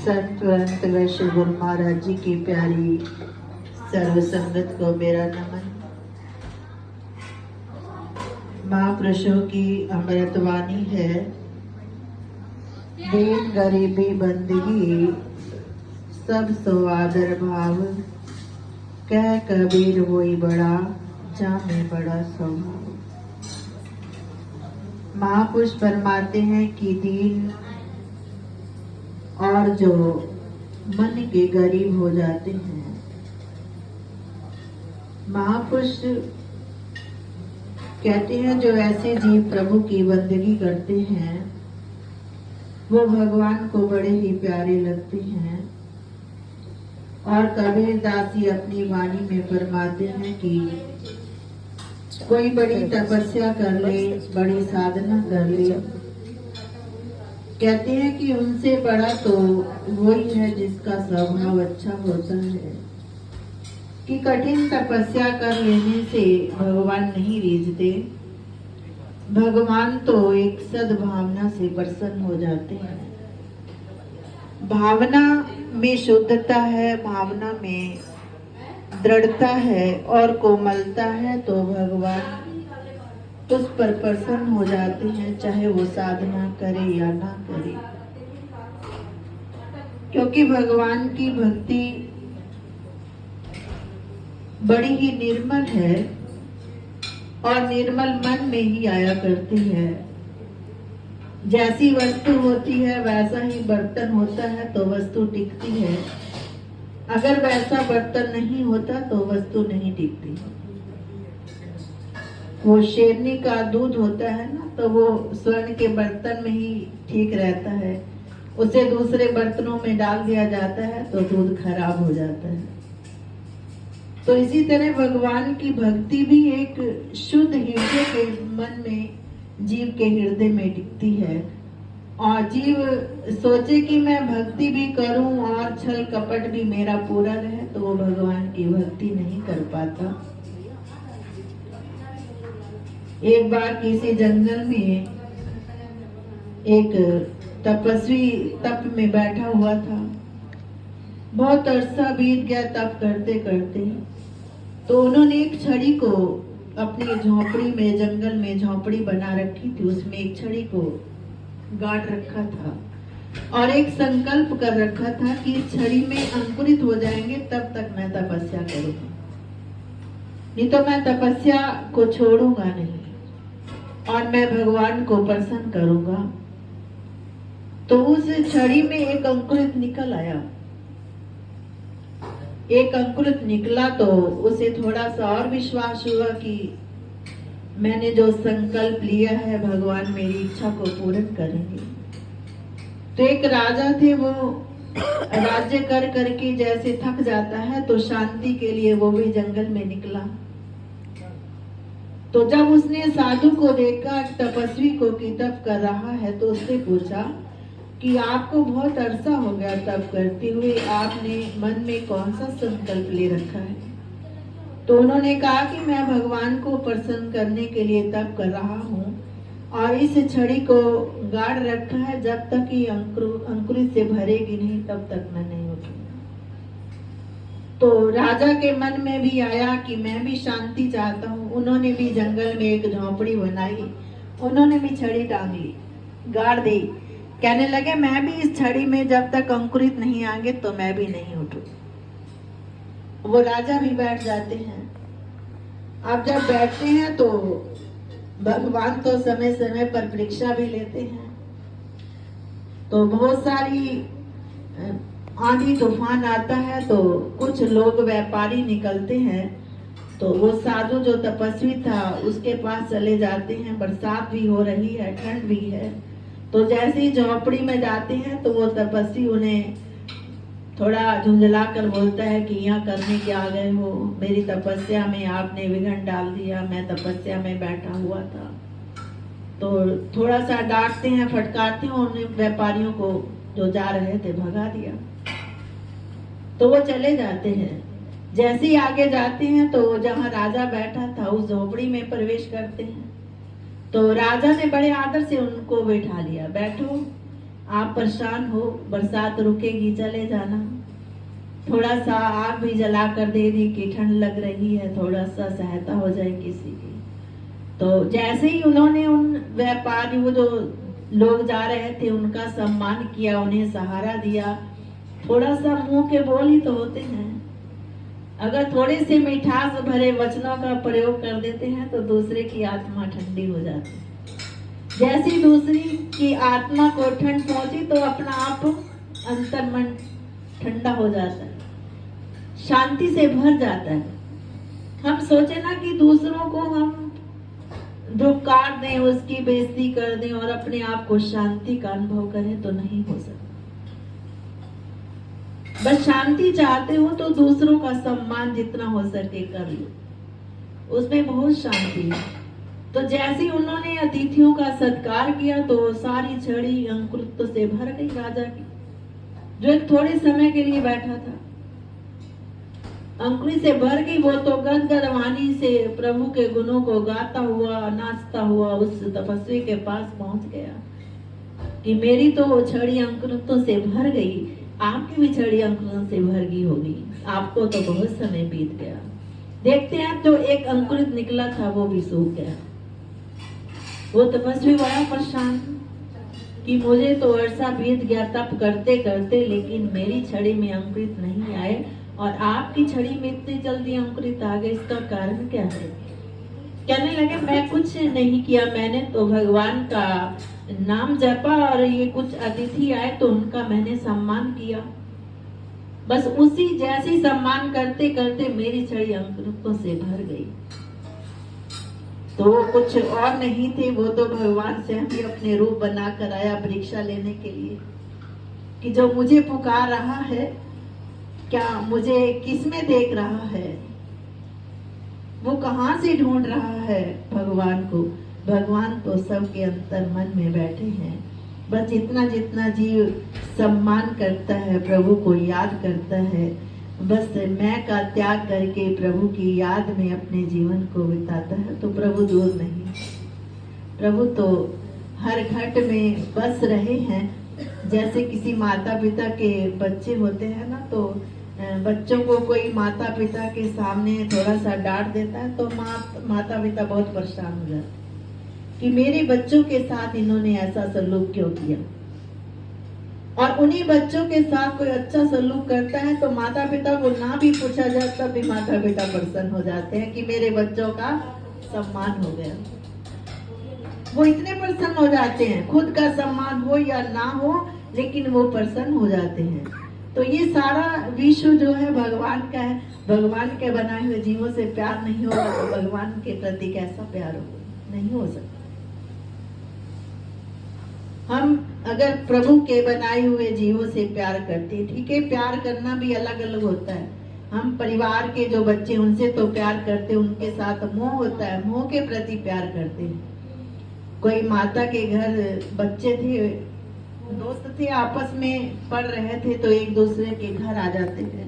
संत अनंत वैश्य गुरु महाराज जी की प्यारी सर्व संगत को मेरा नमन। महापुरुषों की अमृत वाणी है, दीन गरीबी बंदगी सब सो आदर भाव, कह कबीर वही बड़ा जामे बड़ा स्वभाव। महापुरुष फरमाते हैं कि दीन और जो मन के गरीब हो जाते हैं, महापुरुष कहते हैं जो ऐसे जीव प्रभु की बंदगी करते हैं वो भगवान को बड़े ही प्यारे लगते हैं। और कबीर दास जी अपनी वाणी में फरमाते हैं कि कोई बड़ी तपस्या कर ले, बड़ी साधना कर ले, कहते हैं कि उनसे बड़ा तो वही है जिसका स्वभाव अच्छा होता है। कि कठिन तपस्या कर लेने से भगवान नहीं रीझते, भगवान तो एक सद्भावना से प्रसन्न हो जाते हैं। भावना में शुद्धता है, भावना में दृढ़ता है और कोमलता है तो भगवान उस पर प्रसन्न हो जाते हैं, चाहे वो साधना करे या ना करे। क्योंकि भगवान की भक्ति बड़ी ही निर्मल है और निर्मल मन में ही आया करती है। जैसी वस्तु होती है वैसा ही बर्तन होता है तो वस्तु टिकती है, अगर वैसा बर्तन नहीं होता तो वस्तु नहीं टिकती। वो शेरनी का दूध होता है ना, तो वो स्वर्ण के बर्तन में ही ठीक रहता है, उसे दूसरे बर्तनों में डाल दिया जाता है तो दूध खराब हो जाता है। तो इसी तरह भगवान की भक्ति भी एक शुद्ध हृदय के मन में, जीव के हृदय में टिकती है। और जीव सोचे कि मैं भक्ति भी करूं और छल कपट भी मेरा पूरा रहे, तो वो भगवान की भक्ति नहीं कर पाता। एक बार किसी जंगल में एक तपस्वी तप में बैठा हुआ था। बहुत अरसा बीत गया तप करते करते, तो उन्होंने एक छड़ी को अपनी झोपड़ी में, जंगल में झोपड़ी बना रखी थी, उसमें एक छड़ी को गाड़ रखा था और एक संकल्प कर रखा था कि इस छड़ी में अंकुरित हो जाएंगे तब तक मैं तपस्या करूंगा, नहीं तो मैं तपस्या को छोड़ूंगा नहीं और मैं भगवान को प्रसन्न करूंगा। तो उस छड़ी में एक अंकुरित निकल आया। एक अंकुरित निकला तो उसे थोड़ा सा और विश्वास हुआ कि मैंने जो संकल्प लिया है भगवान मेरी इच्छा को पूर्ण करेंगे। तो एक राजा थे, वो राज्य कर करके जैसे थक जाता है तो शांति के लिए वो भी जंगल में निकला। तो जब उसने साधु को देखा, तपस्वी को कि तप कर रहा है, तो उससे पूछा कि आपको बहुत अरसा हो गया तप करते हुए, आपने मन में कौन सा संकल्प ले रखा है? तो उन्होंने कहा कि मैं भगवान को प्रसन्न करने के लिए तप कर रहा हूँ और इस छड़ी को गाड़ रखा है, जब तक ये अंकुरित से भरेगी नहीं तब तक मैं नहीं उठूंगा। तो राजा के मन में भी आया कि मैं भी शांति चाहता हूँ। उन्होंने भी जंगल में एक झोपड़ी बनाई, उन्होंने भी छड़ी टांगी, गाड़ दी। कहने लगे मैं भी इस छड़ी में जब तक अंकुरित नहीं आएंगे तो मैं भी नहीं उठूं। वो राजा भी बैठ जाते हैं। अब जब बैठते हैं तो भगवान तो समय समय पर परीक्षा भी लेते हैं। तो बहुत सारी आंधी तूफान आता है तो कुछ लोग व्यापारी निकलते हैं, तो वो साधु जो तपस्वी था उसके पास चले जाते हैं। बरसात भी हो रही है, ठंड भी है, तो जैसे ही झोपड़ी में जाते हैं तो वो तपस्वी उन्हें थोड़ा झुंझला कर बोलता है कि यहाँ करने क्या आ गए हो, मेरी तपस्या में आपने विघ्न डाल दिया, मैं तपस्या में बैठा हुआ था। तो थोड़ा सा डांटते हैं, फटकारते हैं, उन व्यापारियों को जो जा रहे थे भगा दिया। तो वो चले जाते हैं। जैसे ही आगे जाते हैं तो जहाँ राजा बैठा था उस झोपड़ी में प्रवेश करते हैं। तो राजा ने बड़े आदर से उनको बैठा लिया, बैठो आप परेशान हो, बरसात रुकेगी चले जाना, थोड़ा सा आग भी जला कर दे दी कि ठंड लग रही है, थोड़ा सा सहायता हो जाए किसी की। तो जैसे ही उन्होंने उन व्यापारियों जो लोग जा रहे थे उनका सम्मान किया, उन्हें सहारा दिया, थोड़ा सा मुंह के बोल ही तो होते हैं, अगर थोड़े से मिठास भरे वचनों का प्रयोग कर देते हैं तो दूसरे की आत्मा ठंडी हो जाती है। जैसी दूसरी की आत्मा को ठंड पहुंची तो अपना आप अंतर मन ठंडा हो जाता है, शांति से भर जाता है। हम सोचे ना कि दूसरों को हम धिक्कार दें, उसकी बेइज्जती कर दें और अपने आप को शांति का अनुभव करें, तो नहीं हो सकता। बस शांति चाहते हो तो दूसरों का सम्मान जितना हो सके कर लो, उसमें बहुत शांति है। तो जैसे उन्होंने अतिथियों का सत्कार किया तो सारी छड़ी अंकुरित से भर गई राजा की, जो एक थोड़े समय के लिए बैठा था। अंकुरित से भर गई, वो तो गदगद वाणी से प्रभु के गुणों को गाता हुआ नाचता हुआ उस तपस्वी के पास पहुंच गया कि मेरी तो छड़ी अंकुरितों से भर गई, आपकी भी छड़ी अंकुरों से भर गई होगी, आपको तो बहुत समय बीत गया। देखते हैं तो एक अंकुरित निकला था वो भी सूख गया। वो तपस्वी बड़ा परेशान कि मुझे तो वर्षा बीत गया तप करते करते, लेकिन मेरी छड़ी में अंकुरित नहीं आए और आपकी छड़ी में इतनी जल्दी अंकुरित आ गए, इसका कारण क्या है? कहने लगे मैं कुछ नहीं किया, मैंने तो भगवान का नाम जपा और ये कुछ अतिथि आए तो उनका मैंने सम्मान किया, बस उसी जैसे सम्मान करते करते मेरी छड़ी अंकुरितों से भर गई। तो वो कुछ और नहीं थे, वो तो भगवान से ही अपने रूप बनाकर आया परीक्षा लेने के लिए कि जो मुझे पुकार रहा है क्या मुझे किसमें देख रहा है, वो कहाँ से ढूंढ रहा है भगवान को। भगवान तो सबके अंतर मन में बैठे हैं, बस जितना जितना जीव सम्मान करता है, प्रभु को याद करता है, बस मैं का त्याग करके प्रभु की याद में अपने जीवन को बिताता है, तो प्रभु दूर नहीं। प्रभु तो हर घट में बस रहे हैं। जैसे किसी माता पिता के बच्चे होते हैं ना, तो बच्चों को कोई माता पिता के सामने थोड़ा सा डांट देता है तो माता पिता बहुत परेशान हो जाते कि मेरे बच्चों के साथ इन्होंने ऐसा सलूक क्यों किया। और उन्हीं बच्चों के साथ कोई अच्छा सलूक करता है तो माता पिता को ना भी पूछा जाए तब भी माता पिता प्रसन्न हो जाते हैं कि मेरे बच्चों का सम्मान हो गया। वो इतने प्रसन्न हो जाते हैं, खुद का सम्मान हो या ना हो, लेकिन वो प्रसन्न हो जाते हैं। तो ये सारा विश्व जो है भगवान का है। भगवान के बनाए हुए जीवों से प्यार नहीं होगा तो भगवान के प्रति कैसा प्यार होगा? नहीं हो सकता। हम अगर प्रभु के बनाए हुए जीवों से प्यार करते हैं, ठीक है, प्यार करना भी अलग अलग होता है। हम परिवार के जो बच्चे उनसे तो प्यार करते हैं, उनके साथ मोह होता है, मोह के प्रति प्यार करते हैं। कोई माता के घर बच्चे थे, दोस्त थे, आपस में पढ़ रहे थे तो एक दूसरे के घर आ जाते थे।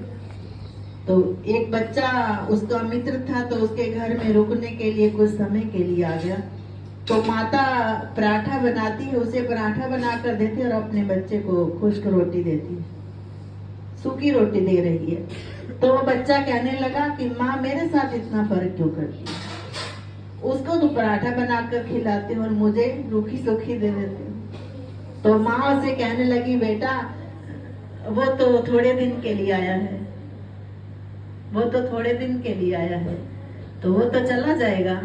तो एक बच्चा उसका मित्र था तो उसके घर में रुकने के लिए कुछ समय के लिए आ गया। तो माता पराठा बनाती है, उसे पराठा बनाकर देती है और अपने बच्चे को खुश्क रोटी देती है, सूखी रोटी दे रही है। तो वो बच्चा कहने लगा कि माँ मेरे साथ इतना फर्क क्यों करती है? उसको तो पराठा बनाकर खिलाते हो और मुझे रूखी सूखी दे देते हो। तो माँ उसे कहने लगी बेटा वो तो थोड़े दिन के लिए आया है, वो तो थोड़े दिन के लिए आया है, तो वो तो चला जाएगा,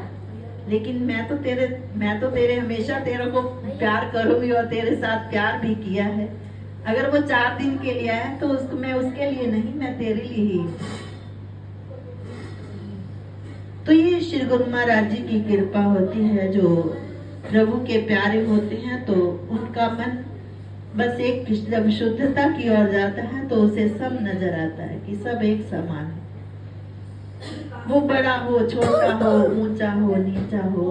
लेकिन मैं तो तेरे हमेशा तेरे को प्यार करूंगी और तेरे साथ प्यार भी किया है। अगर वो 4 दिन के लिए आया तो उसको मैं उसके लिए नहीं, मैं तेरे लिए ही। तो ये श्री गुरु महाराज जी की कृपा होती है, जो प्रभु के प्यारे होते हैं तो उनका मन बस एक जब शुद्धता की ओर जाता है तो उसे सब नजर आता है कि सब एक समान है। वो बड़ा हो, छोटा हो, ऊंचा हो, नीचा हो,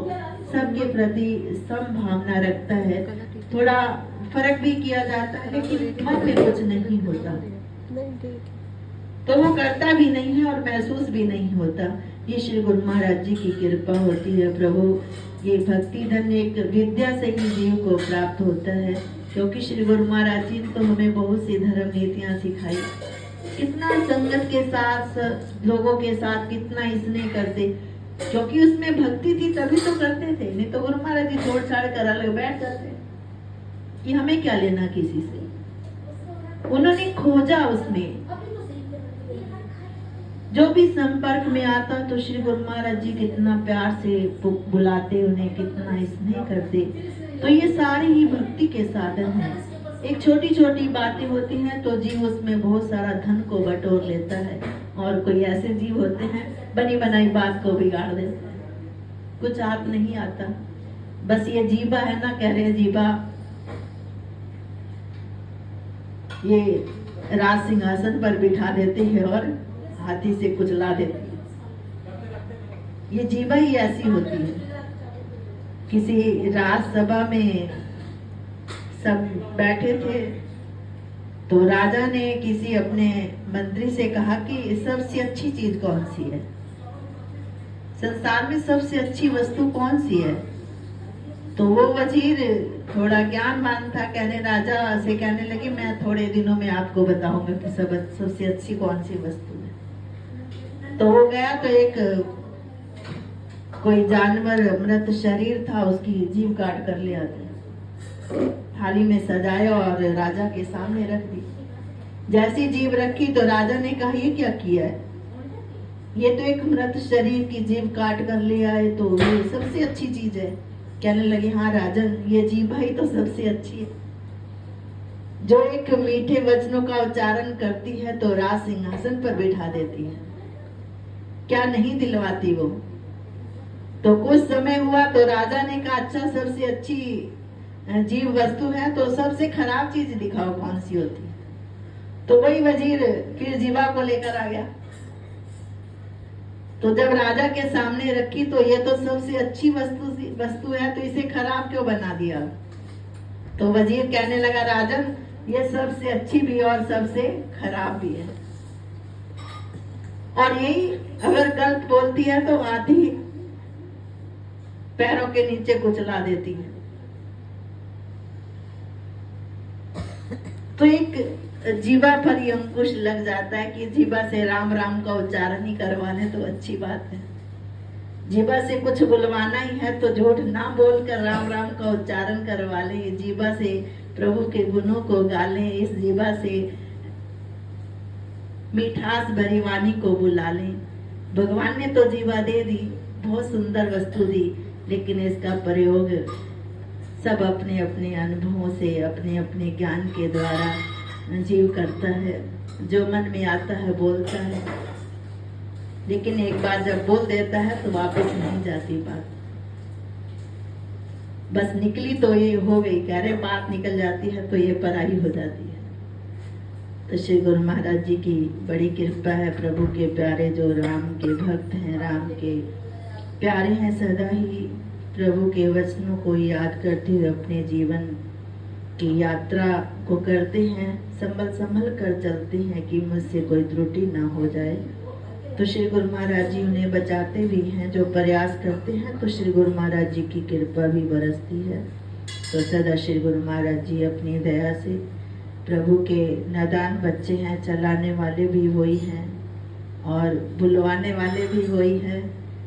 सबके प्रति समभावना रखता है। थोड़ा फर्क भी किया जाता है लेकिन मन में कुछ नहीं होता, तो वो करता भी नहीं है और महसूस भी नहीं होता। ये श्री गुरु महाराज जी की कृपा होती है। प्रभु ये भक्ति धन एक विद्या से ही जीव को प्राप्त होता है। क्योंकि श्री गुरु महाराज जी ने तो हमें बहुत सी धर्म नीतियां सिखाई। कितना संगत के साथ, लोगों के साथ कितना स्नेह करते, क्योंकि उसमें भक्ति थी तभी तो करते थे। नहीं तो गुरु महाराज जी छोड़ छाड़ कर अलग बैठ जाते कि हमें क्या लेना किसी से। उन्होंने खोजा, उसमें जो भी संपर्क में आता तो श्री गुरु महाराज जी कितना प्यार से बुलाते, उन्हें कितना स्नेह करते। तो ये सारे ही भक्ति के साधन हैं। एक छोटी छोटी बातें होती हैं तो जीव उसमें बहुत सारा धन को बटोर लेता है, और कोई ऐसे जीव होते हैं बनी बनाई बात को बिगाड़ देते हैं। कुछ आप नहीं आता, बस ये जीवा है ना, कह रहे जीवा ये राज सिंहासन पर बिठा देते हैं और हाथी से कुचला देती है। ये जीवा ही ऐसी होती है। किसी राजसभा में सब बैठे थे तो राजा ने किसी अपने मंत्री से कहा कि सबसे अच्छी चीज कौन सी है, संसार में सबसे अच्छी वस्तु कौन सी है। तो वो वजीर थोड़ा ज्ञानवान था, राजा से कहने लगी मैं थोड़े दिनों में आपको बताऊंगा कि सबसे अच्छी कौन सी वस्तु है। तो वो गया तो एक कोई जानवर मृत शरीर था, उसकी जीभ काट कर ले आते, थाली में सजाया और राजा के सामने रख दी। जैसी जीभ रखी तो राजा ने कहा ये क्या किया है, ये तो एक मृत शरीर की जीभ काट कर ले आए, तो ये सबसे अच्छी चीज है। कहने लगे हाँ राजन, ये जीभ ही तो सबसे अच्छी है, जो एक मीठे वचनों का उच्चारण करती है तो राज सिंहासन पर बिठा देती है। क्या नहीं दिलवाती वो। तो कुछ समय हुआ तो राजा ने कहा अच्छा सबसे अच्छी जीव वस्तु है तो सबसे खराब चीज दिखाओ कौन सी होती है। तो वही वजीर फिर जीवा को लेकर आ गया। तो जब राजा के सामने रखी तो ये तो सबसे अच्छी वस्तु है, तो इसे खराब क्यों बना दिया। तो वजीर कहने लगा राजन, ये सबसे अच्छी भी और सबसे खराब भी है, और यही अगर गलत बोलती है तो हाथी पैरों के नीचे कुचला देती है। तो एक जीवा पर ही अंकुश लग जाता है कि जीवा से राम राम का उच्चारण ही करवा ले तो अच्छी बात है। जीवा से कुछ बुलवाना ही है तो झूठ ना बोलकर राम राम का उच्चारण करवा ले। जीवा से प्रभु के गुणों को गा ले, इस जीवा से मिठास भरी वाणी को बुला ले। भगवान ने तो जीवा दे दी, बहुत सुंदर वस्तु दी, लेकिन इसका प्रयोग सब अपने अपने अनुभवों से, अपने अपने ज्ञान के द्वारा जीव करता है। जो मन में आता है बोलता है, लेकिन एक बार जब बोल देता है तो वापस नहीं जाती बात। बस निकली तो ये हो गई, कह रहे बात निकल जाती है तो ये पराई हो जाती है। तो श्री गुरु महाराज जी की बड़ी कृपा है। प्रभु के प्यारे जो राम के भक्त हैं, राम के प्यारे हैं, सदा ही प्रभु के वचनों को याद करते हुए अपने जीवन की यात्रा को करते हैं, संभल कर चलते हैं कि मुझसे कोई त्रुटि ना हो जाए। तो श्री गुरु महाराज जी उन्हें बचाते भी हैं। जो प्रयास करते हैं तो श्री गुरु महाराज जी की कृपा भी बरसती है। तो सदा श्री गुरु महाराज जी अपनी दया से प्रभु के नादान बच्चे हैं, चलाने वाले भी वही हैं और बुलवाने वाले भी वही हैं।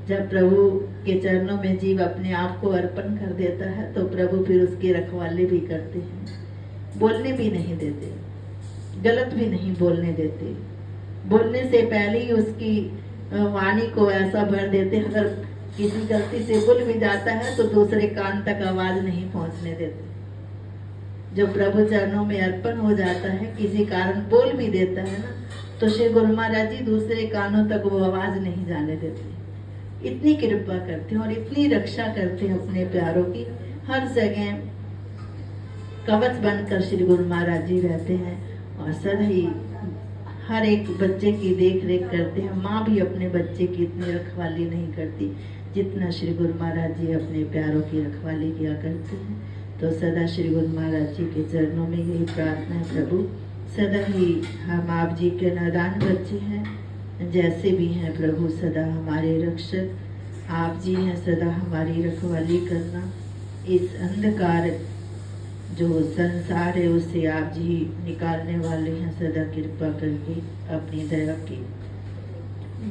जब प्रभु के चरणों में जीव अपने आप को अर्पण कर देता है तो प्रभु फिर उसकी रखवाली भी करते हैं, बोलने भी नहीं देते, गलत भी नहीं बोलने देते। बोलने से पहले ही उसकी वाणी को ऐसा भर देते, अगर किसी गलती से भूल भी जाता है तो दूसरे कान तक आवाज नहीं पहुंचने देते। जो प्रभु चरणों में अर्पण हो जाता है, किसी कारण बोल भी देता है ना, तो श्री गुरु महाराज जी दूसरे कानों तक वो आवाज नहीं जाने देते। इतनी कृपा करते हैं और इतनी रक्षा करते हैं अपने प्यारों की। हर जगह कवच बनकर श्री गुरु महाराज जी रहते हैं और सदा ही हर एक बच्चे की देख रेख करते हैं। माँ भी अपने बच्चे की इतनी रखवाली नहीं करती जितना श्री गुरु महाराज जी अपने प्यारों की रखवाली किया करते हैं। तो सदा श्री गुरु महाराज जी के चरणों में यही प्रार्थना है, प्रभु सदा ही हम आप जी के नादान बच्चे हैं, जैसे भी हैं प्रभु सदा हमारे रक्षक आप जी हैं। सदा हमारी रखवाली करना, इस अंधकार जो संसार है उससे आप जी निकालने वाले हैं। सदा कृपा करके अपनी दया की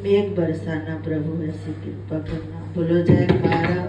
मेघ बरसाना प्रभु, ऐसी कृपा करना। बोलो जयकारा।